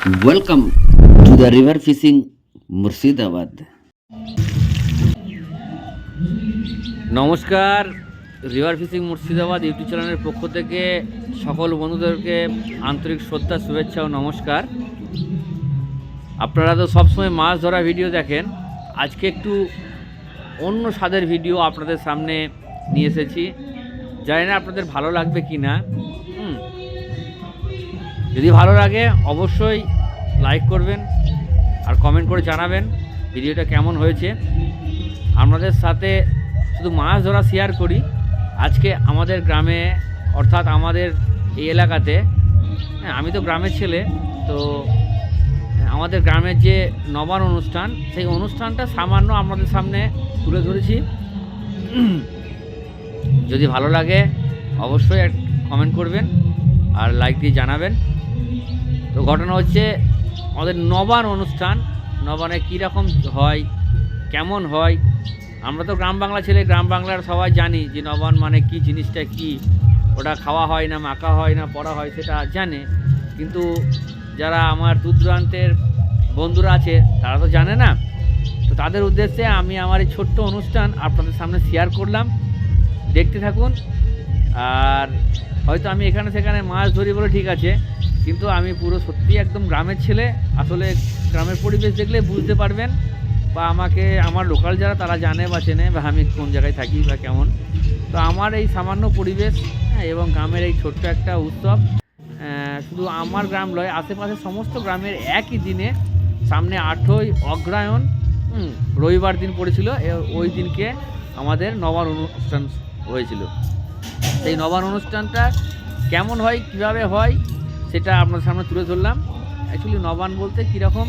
Welcome to the river fishing Murshidabad. নমস্কার, river fishing Murshidabad YouTube চ্যানেলের পক্ষ থেকে সকল বন্ধুদেরকে আন্তরিক শ্রদ্ধা, শুভেচ্ছা ও নমস্কার। আপনারা তো সবসময় মাছ ধরা ভিডিও দেখেন, আজকে একটু অন্য স্বাদের ভিডিও আপনাদের সামনে নিয়ে এসেছি। জানি না আপনাদের ভালো লাগবে কি না। যদি ভালো লাগে অবশ্যই লাইক করবেন আর কমেন্ট করে জানাবেন ভিডিওটা কেমন হয়েছে। আপনাদের সাথে শুধু মাছ ধরা শেয়ার করি। আজকে আমাদের গ্রামে, অর্থাৎ আমাদের এই এলাকাতে, আমি তো গ্রামের ছেলে, তো আমাদের গ্রামের যে নবান অনুষ্ঠান, সেই অনুষ্ঠানটা সামান্য আপনাদের সামনে তুলে ধরেছি। যদি ভালো লাগে অবশ্যই কমেন্ট করবেন আর লাইক দিয়ে জানাবেন। তো ঘটনা হচ্ছে আমাদের নবান অনুষ্ঠান, নবানে কীরকম হয়, কেমন হয়। আমরা তো গ্রাম বাংলা ছেলে, গ্রাম বাংলার সবাই জানি যে নবান মানে কি, জিনিসটা কি, ওটা খাওয়া হয় না, মাখা হয় না, পড়া হয়, সেটা জানে। কিন্তু যারা আমার দূর দূরান্তের বন্ধুরা আছে তারা তো জানে না। তো তাদের উদ্দেশ্যে আমি আমার এই ছোট্ট অনুষ্ঠান আপনাদের সামনে শেয়ার করলাম। দেখতে থাকুন। আর হয়তো আমি এখানে সেখানে মাছ ধরি বলে ঠিক আছে, কিন্তু আমি পুরো সত্যি একদম গ্রামের ছেলে। আসলে গ্রামের পরিবেশ দেখলে বুঝতে পারবেন, বা আমাকে আমার লোকাল যারা তারা জানে বা চেনে বা আমি কোন জায়গায় থাকি বা কেমন। তো আমার এই সামান্য পরিবেশ এবং গ্রামের এই ছোট্ট একটা উৎসব, শুধু আমার গ্রাম নয়, আশেপাশে সমস্ত গ্রামের একই দিনে, সামনে 8ই অগ্রহায়ণ রবিবার দিন পড়েছিল। ওই দিনকে আমাদের নবান অনুষ্ঠান হয়েছিল। সেই নবান অনুষ্ঠানটা কেমন হয়, কিভাবে হয়, সেটা আপনার সামনে তুলে ধরলাম। অ্যাকচুয়ালি নবান বলতে কীরকম,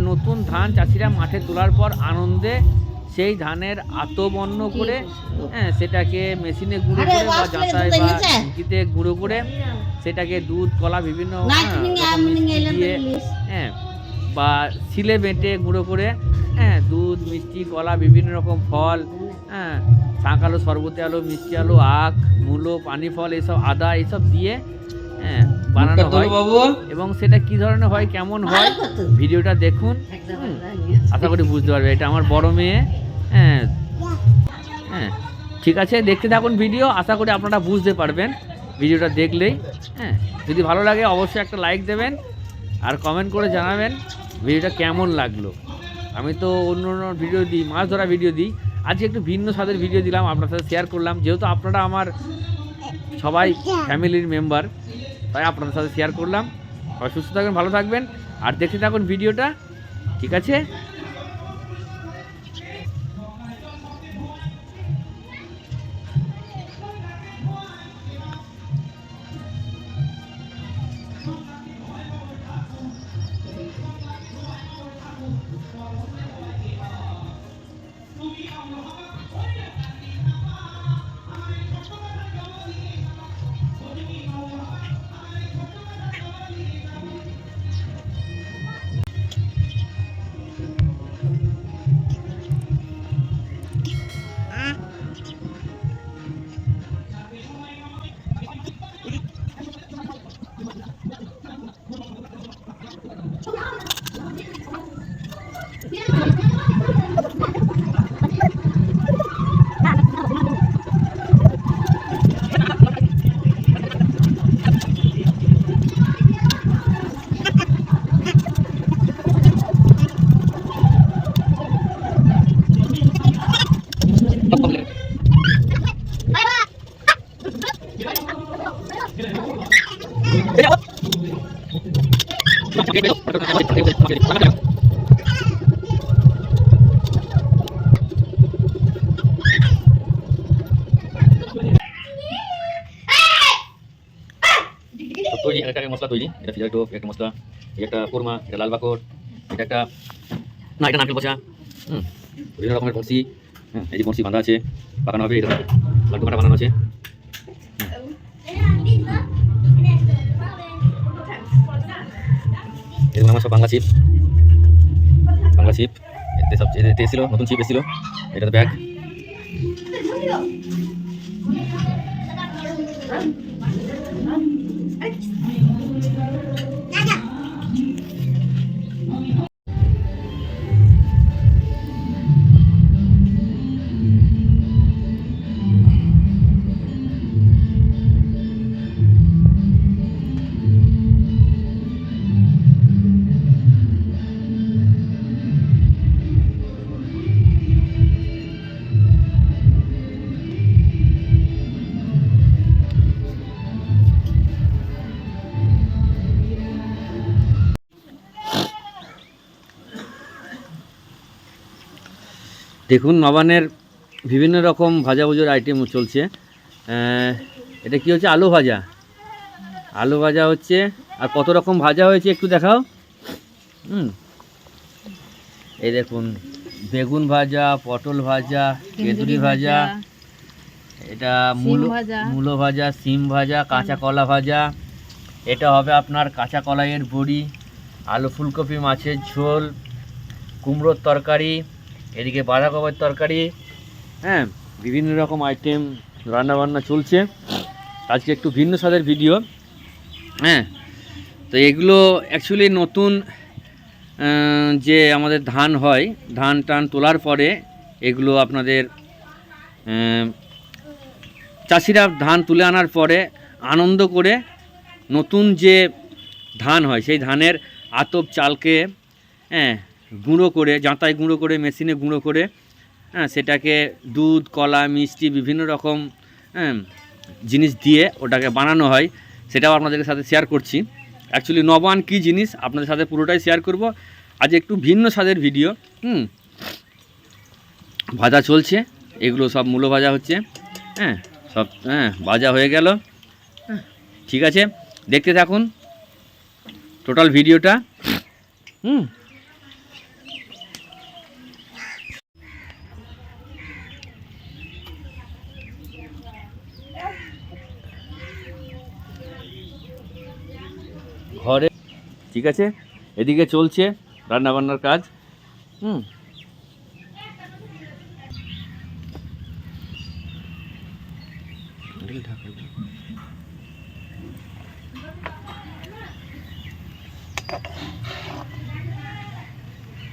নতুন ধান চাষিরা মাঠে তোলার পর আনন্দে সেই ধানের আতবন্ন করে সেটাকে মেশিনে গুঁড়ো করে বা যাতায় বা ঢিকিতে গুঁড়ো করে সেটাকে দুধ, কলা, বিভিন্ন দিয়ে বা শিলে বেটে গুঁড়ো করে দুধ, মিষ্টি, কলা, বিভিন্ন রকম ফল, শাঁক আলু, শরবতি আলু, মিষ্টি আলু, আখ, মূলো, পানি ফল, এইসব, আদা, এইসব দিয়ে বানানো হয়। এবং সেটা কি ধরনের হয়, কেমন হয়, ভিডিওটা দেখুন, আশা করি বুঝতে পারবে। এটা আমার বড় মেয়ে। ঠিক আছে, দেখতে থাকুন ভিডিও, আশা করি আপনারা বুঝতে পারবেন ভিডিওটা দেখলেই। যদি ভালো লাগে অবশ্যই একটা লাইক দেবেন আর কমেন্ট করে জানাবেন ভিডিওটা কেমন লাগলো। আমি তো অন্য অন্য ভিডিও দিই, মাছ ধরা ভিডিও দিই, আজকে একটু ভিন্ন স্বাদের ভিডিও দিলাম, আপনার সাথে শেয়ার করলাম। যেহেতু আপনারা আমার সবাই ফ্যামিলির মেম্বার, তাই আপনাদের সাথে শেয়ার করলাম। সবাই সুস্থ থাকবেন, ভালো থাকবেন আর দেখতে থাকুন ভিডিওটা। ঠিক আছে? তৈরি একটা মশলা তৈরি, এটা ফিজার টোপ, একটা মশলা, একটা কোরমা, এটা লাল বাকর, এটা একটা না, এটা নারকেল পচা, বিভিন্ন রকমের বড়শি, এই যে বড়শি বাঁধা আছে, পাকানো হবে, এটা লাড্ডু কাটা বানানো আছে। এরকম আমার সব বাংলা চিপ, এতে সব এতে এসেছিলো, নতুন চিপ এসেছিলো, এটাতে ব্যাগ। দেখুন নবানের বিভিন্ন রকম ভাজাভুজোর আইটেম চলছে। এটা কি হচ্ছে? আলু ভাজা। আলু ভাজা হচ্ছে। আর কত রকম ভাজা হয়েছে একটু দেখাও। এই দেখুন বেগুন ভাজা, পটল ভাজা, কেঁদুরি ভাজা, এটা মূলো ভাজা, সিম ভাজা, কাঁচা কলা ভাজা, এটা হবে আপনার কাঁচা কলাইয়ের বড়ি, আলু ফুলকপি মাছের ঝোল, কুমড়োর তরকারি, এদিকে বাঁধাকপির তরকারি। হ্যাঁ, বিভিন্ন রকম আইটেম রান্নাবান্না চলছে। আজকে একটু ভিন্ন স্বাদের ভিডিও। হ্যাঁ, তো এগুলো অ্যাকচুয়ালি নতুন যে আমাদের ধান হয়, ধান টান তোলার পরে এগুলো আপনাদের চাষিরা ধান তুলে আনার পরে আনন্দ করে নতুন যে ধান হয় সেই ধানের আতপ চালকে গুঁড়ো করে, জাঁতায় গুঁড়ো করে, মেশিনে গুঁড়ো করে, সেটাকে দুধ, কলা, মিষ্টি বিভিন্ন রকম জিনিস দিয়ে ওটাকে বানানো হয়। সেটাও আপনাদের সাথে শেয়ার করছি। অ্যাকচুয়ালি নবান কী জিনিস আপনাদের সাথে পুরোটাই শেয়ার করব। আজ একটু ভিন্ন স্বাদের ভিডিও। ভাজা চলছে, এগুলো সব মূলো ভাজা হচ্ছে। সব ভাজা হয়ে গেল। ঠিক আছে, দেখতে থাকুন টোটাল ভিডিওটা। ঘরে ঠিক আছে, এদিকে চলছে রান্নাবান্নার কাজ।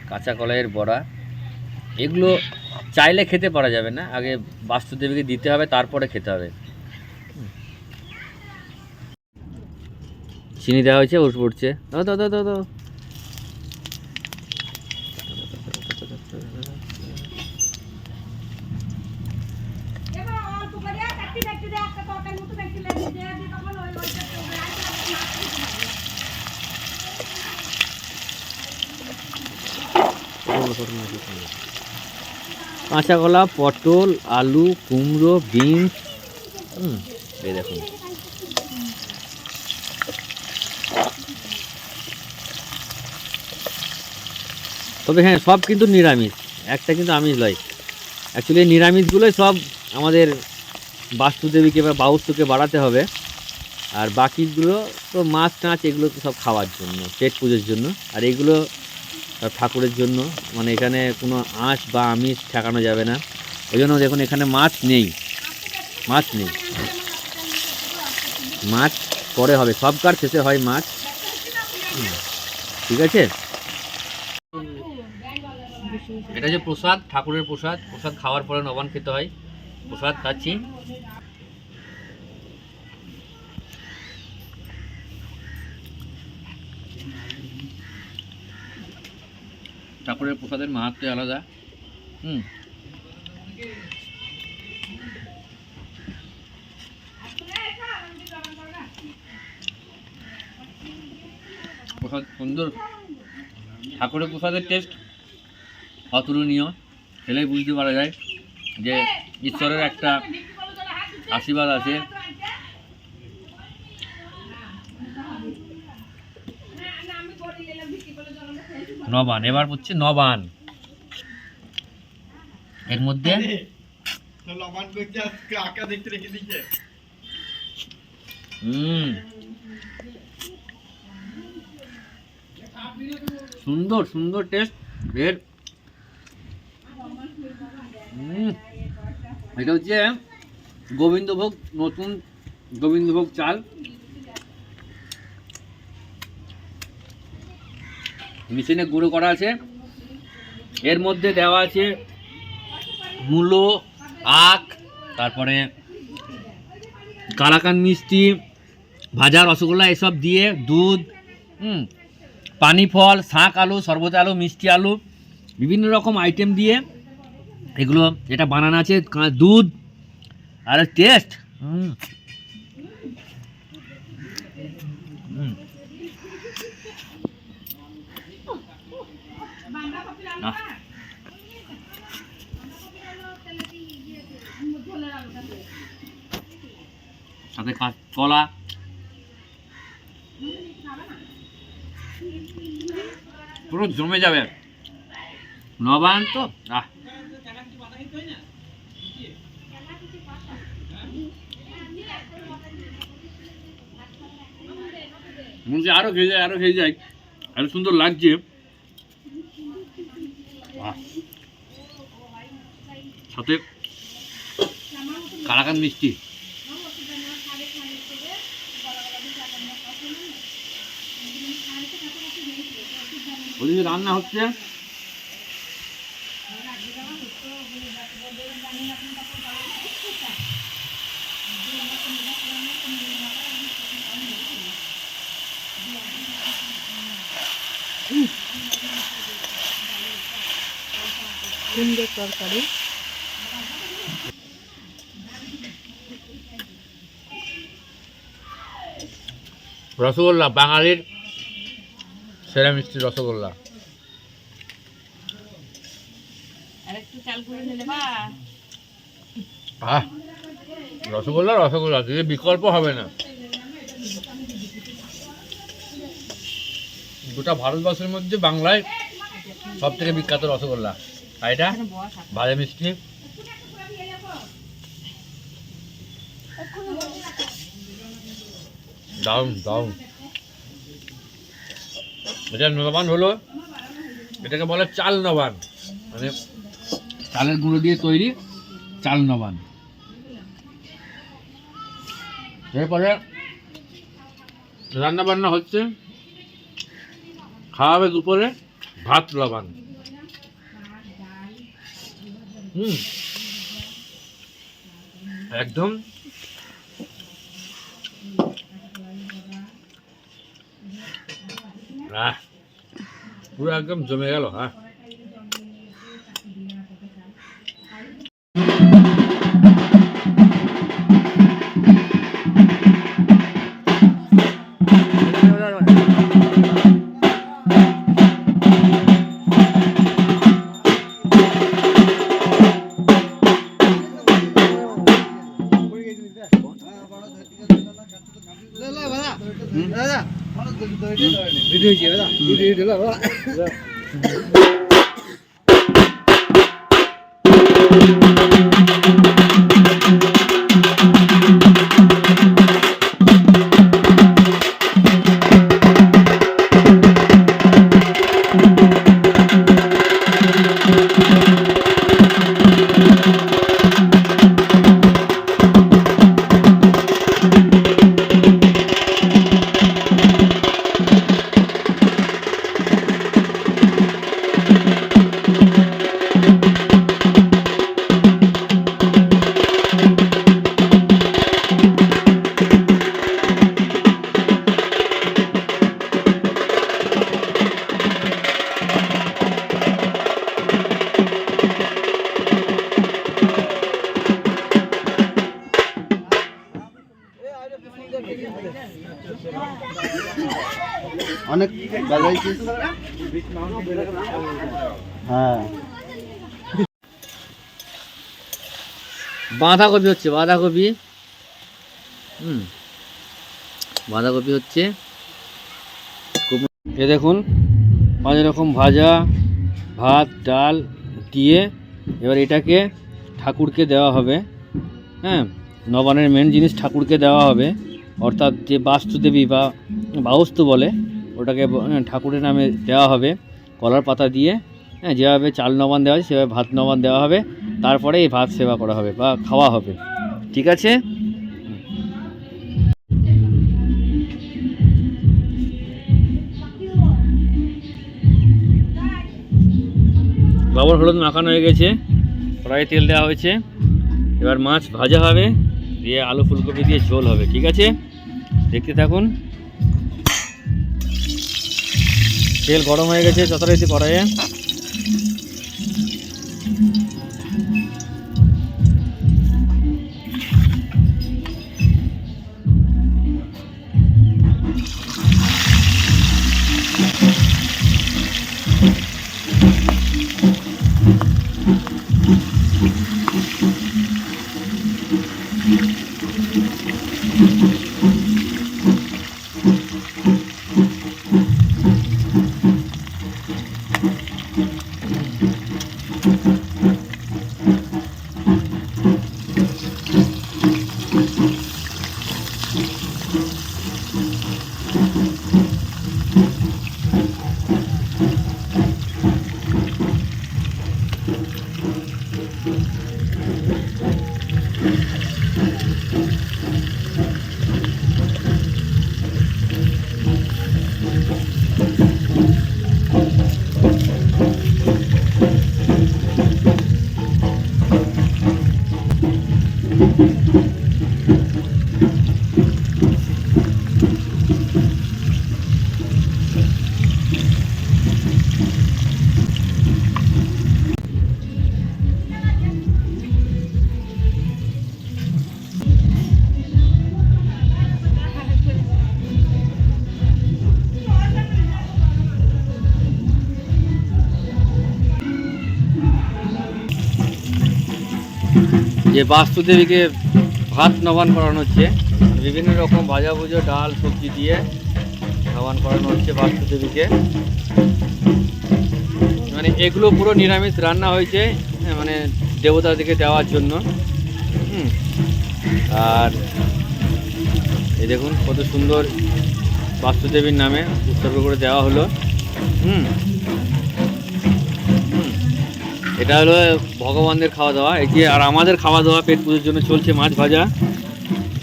কাঁচা কলাইয়ের বড়া, এগুলো চাইলে খেতে পারা যাবে না, আগে বাস্তুদেবীকে দিতে হবে, তারপরে খেতে হবে। চিনি দেওয়া হয়েছে, উঠছে। দাও দাও দাও দাও দাও। কাঁচা কলা, পটল, আলু, কুমড়ো, বিনস, এই দেখুন। তবে হ্যাঁ, সব কিন্তু নিরামিষ, একটা কিন্তু আমিষ নয়। অ্যাকচুয়ালি নিরামিষগুলোই সব আমাদের বাস্তুদেবীকে বা বাউস্তকে বাড়াতে হবে। আর বাকিগুলো তো মাছ টাছ, এগুলো তো সব খাওয়ার জন্য, পেট পুজোর জন্য। আর এগুলো ঠাকুরের জন্য, মানে এখানে কোনো আঁশ বা আমিষ ঠেকানো যাবে না। ওই জন্য দেখুন এখানে মাছ নেই, মাছ নেই, মাছ পরে হবে, সব কার শেষে হয় মাছ। ঠিক আছে, এটা যে প্রসাদ, ঠাকুরের প্রসাদ, প্রসাদ খাওয়ার পরে নবান খেতে হয়। প্রসাদ খাচ্ছি। ঠাকুরের প্রসাদের মাহাত্ম্য আলাদা। প্রসাদ সুন্দর, ঠাকুরের প্রসাদের টেস্ট অতুলনীয়। খেলেই বুঝতে পারা যায় যে ঈশ্বরের একটা আশীর্বাদ আছে। নবান, এবার হচ্ছে নবান। এর মধ্যে সুন্দর সুন্দর টেস্ট এর। এটা হচ্ছে গোবিন্দভোগ, নতুন গোবিন্দভোগ চাল, মেশিনে গুঁড়ো করা আছে। এর মধ্যে দেওয়া আছে মূলো, আখ, তারপরে কালাকান মিষ্টি, ভাজা রসগোল্লা, এসব দিয়ে দুধ, পানি ফল, শাঁক আলু, শরবত আলু, মিষ্টি আলু, বিভিন্ন রকম আইটেম দিয়ে এগুলো এটা বানানো আছে। দুধ আর টেস্ট, কলা, পুরো জমে যাবে। নবান তো আরো খেয়ে যায়, আরো খেয়ে যায়, এত সুন্দর লাগছে। সাথে কালাকান মিষ্টি, ওদিকে রান্না হচ্ছে। সুন্দর তরকারি। রসগোল্লা, বাঙালির সেরা মিষ্টি রসগোল্লা। রসগোল্লা রসগোল্লা যদি বিকল্প হবে না। গোটা ভারতবর্ষের মধ্যে বাংলায় সব থেকে বিখ্যাত রসগোল্লা। আর এটা ভাজা মিষ্টি। দারুণ দারুণ। এটা নবান হলো, এটাকে বলে চাল নবান, মানে চালের গুঁড়ো দিয়ে তৈরি চাল নবান। এরপরে রান্না বান্না হচ্ছে, খাওয়াবে দুপুরে ভাত লবান। একদম পুরো একদম জমে গেল। হ্যাঁ, অনেক বাজাইছিস। হ্যাঁ, বাঁধাকপি হচ্ছে, বাঁধাকপি। বাঁধাকপি হচ্ছে। এ দেখুন 5 রকম ভাজা, ভাত, ডাল দিয়ে এবার এটাকে ঠাকুরকে দেওয়া হবে। হ্যাঁ, নবানের মেন জিনিস ঠাকুরকে দেওয়া হবে, অর্থাৎ যে বাস্তুদেবী বা বাউস্তু বলে ওটাকে ঠাকুরের নামে দেওয়া হবে কলার পাতা দিয়ে। হ্যাঁ, যেভাবে চাল নবান দেওয়া হয় সেভাবে ভাত নবান দেওয়া হবে, তারপরে এই ভাত সেবা করা হবে বা খাওয়া হবে। ঠিক আছে? লবণ হলুদ মাখানো হয়ে গেছে, কড়াইয়ে তেল দেওয়া হয়েছে, এবার মাছ ভাজা হবে, দিয়ে আলু ফুলকপি দিয়ে ঝোল হবে। ঠিক আছে, দেখতে থাকুন। তেল গরম হয়ে গেছে যথারীতি কড়াইয়ে। যে বাস্তুদেবীকে ভাত নবান করানো হচ্ছে, বিভিন্ন রকম ভাজা ভুজো ডাল সবজি দিয়ে নবান করানো হচ্ছে বাস্তুদেবীকে। মানে এগুলো পুরো নিরামিষ রান্না হয়েছে, মানে দেবতাদেরকে দেওয়ার জন্য। আর এই দেখুন কত সুন্দর বাস্তুদেবীর নামে উৎসর্গ করে দেওয়া হলো। এটা হলো ভগবানদের খাওয়া দাওয়া। এই যে আর আমাদের খাওয়া দাওয়া পেট পুজোর জন্য চলছে মাছ ভাজা।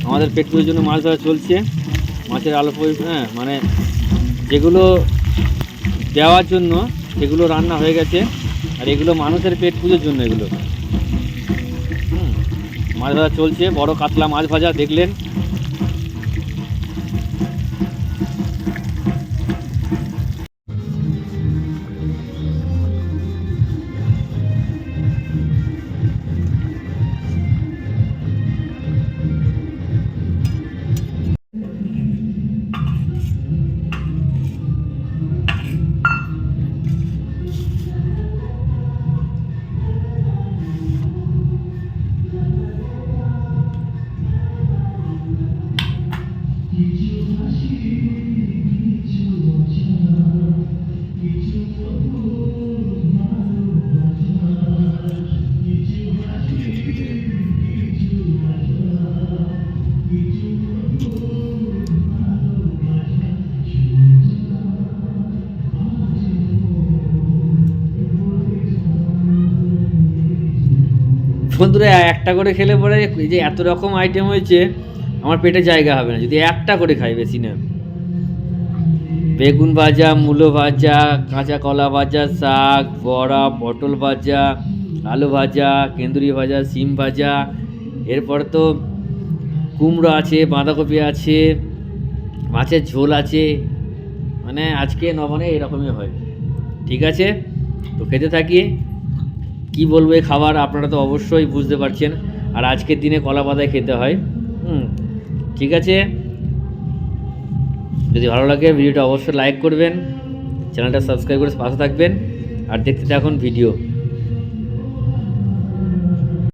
আমাদের পেট পুজোর জন্য মাছ ভাজা চলছে, মাছের আলু মানে যেগুলো দেওয়ার জন্য সেগুলো রান্না হয়ে গেছে। আর এগুলো মানুষের পেট পুজোর জন্য এগুলো। মাছ ভাজা চলছে, বড় কাতলা মাছ ভাজা দেখলেন। বন্ধুরা একটা করে খেলে পরে এই যে এত রকম আইটেম হয়েছে, আমার পেটে জায়গা হবে না যদি একটা করে খাই, বেশি না। বেগুন ভাজা, মূলো ভাজা, কাঁচা কলা ভাজা, শাক, বড়া, পটল ভাজা, আলু ভাজা, কেন্দুরি ভাজা, সিম ভাজা, এরপর তো কুমড়ো আছে, বাঁধাকপি আছে, মাছের ঝোল আছে। মানে আজকে নবানে এরকমই হয়। ঠিক আছে, তো খেতে থাকি। কি বলবো, এই খাবার আপনারা তো অবশ্যই বুঝতে পারছেন। আর আজকের দিনে কলা পাতায় খেতে হয়। ঠিক আছে, যদি ভালো লাগে ভিডিওটা অবশ্যই লাইক করবেন, চ্যানেলটা সাবস্ক্রাইব করে পাশে থাকবেন। আর দেখতে থাকুন ভিডিও।